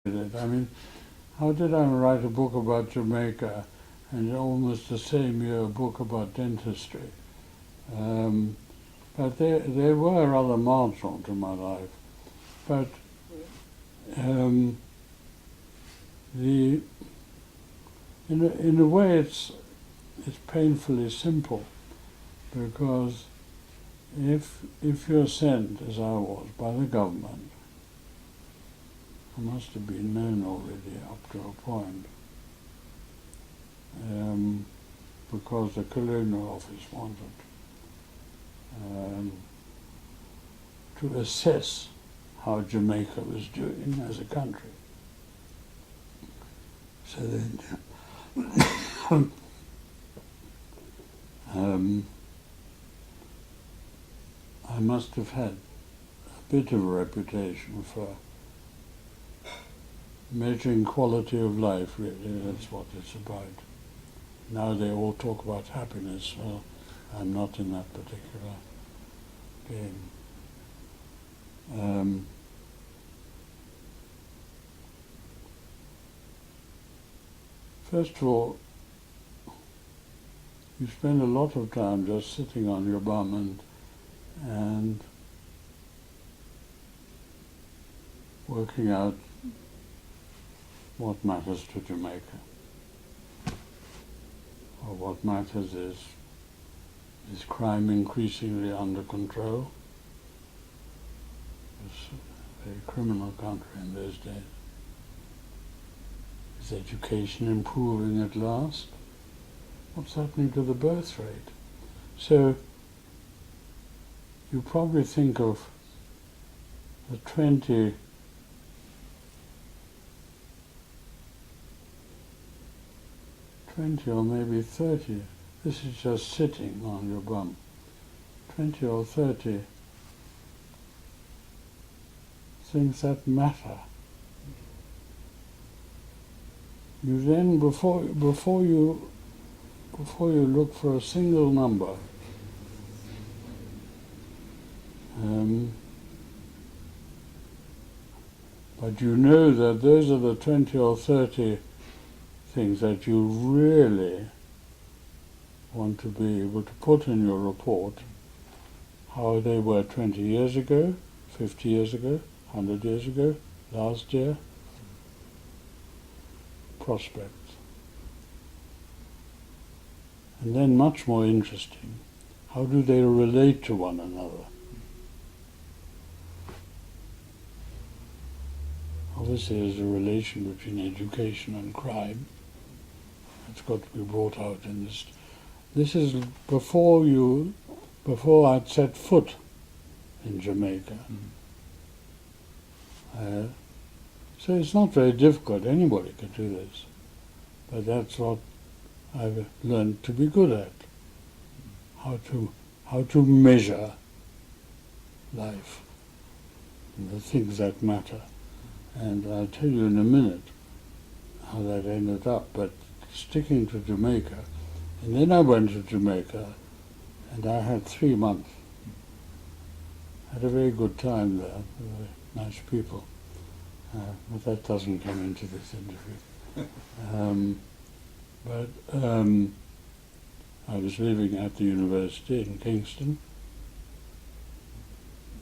it. I mean, how did I write a book about Jamaica and almost the same year a book about dentistry? Um, but they were rather marginal to my life. But um, in a way it's painfully simple, because if you're sent, as I was, by the government, I must have been known already up to a point, because the colonial office wanted to assess how Jamaica was doing as a country. So then I must have had a bit of a reputation for measuring quality of life, really. That's what it's about. Now they all talk about happiness. Well, I'm not in that particular game. First of all, you spend a lot of time just sitting on your bum and working out what matters to Jamaica. Or what matters is crime increasingly under control? It's a very criminal country in those days. Is education improving at last? What's happening to the birth rate? So you probably think of the 20 or maybe 30, this is just sitting on your bum, 20 or 30 things that matter. You then, before you look for a single number, but you know that those are the 20 or 30 things that you really want to be able to put in your report, how they were 20 years ago, 50 years ago, 100 years ago, last year, prospects. And then much more interesting, how do they relate to one another? Obviously there's a relation between education and crime. It's got to be brought out in this. This is before I'd set foot in Jamaica. So it's not very difficult. Anybody can do this. But that's what I've learned to be good at. How to measure life and the things that matter. And I'll tell you in a minute how that ended up. But sticking to Jamaica, and then I went to Jamaica, and I had 3 months. Had a very good time there, very nice people, but that doesn't come into this interview. I was living at the university in Kingston,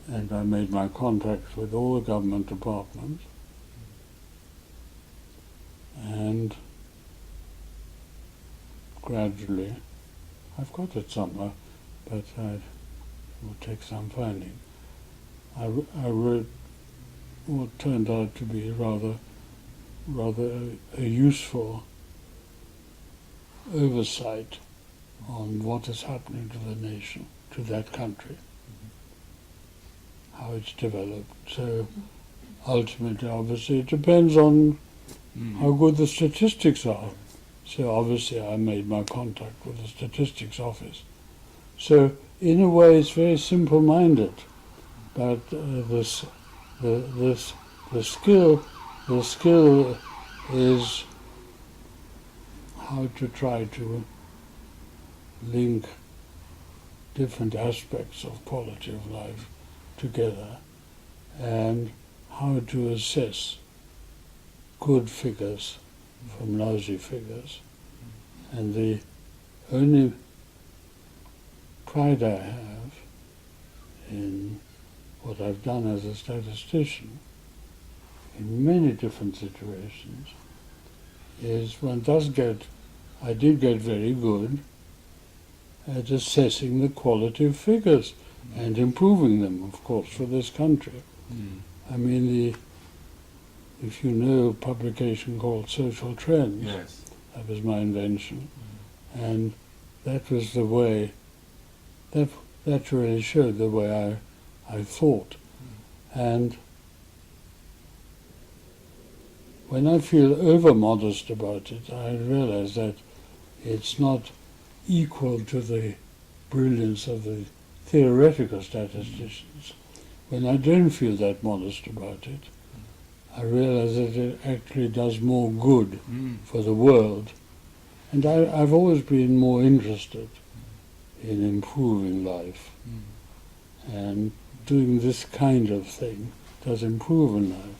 and I made my contacts with all the government departments, and gradually, I've got it somewhere, but it will take some finding. I wrote what turned out to be rather a useful oversight on what is happening to the nation, to that country, how it's developed. So ultimately, obviously, it depends on how good the statistics are. So obviously I made my contact with the statistics office. So in a way it's very simple-minded, but the skill is how to try to link different aspects of quality of life together, and how to assess good figures from lousy figures. And the only pride I have in what I've done as a statistician in many different situations is I did get very good at assessing the quality of figures and improving them, of course, for this country. I mean, if you know a publication called Social Trends, Yes. that was my invention, and that was the way, that really showed the way I thought. And when I feel over-modest about it, I realize that it's not equal to the brilliance of the theoretical statisticians. When I don't feel that modest about it, I realize that it actually does more good for the world. And I've always been more interested in improving life. And doing this kind of thing does improve in life.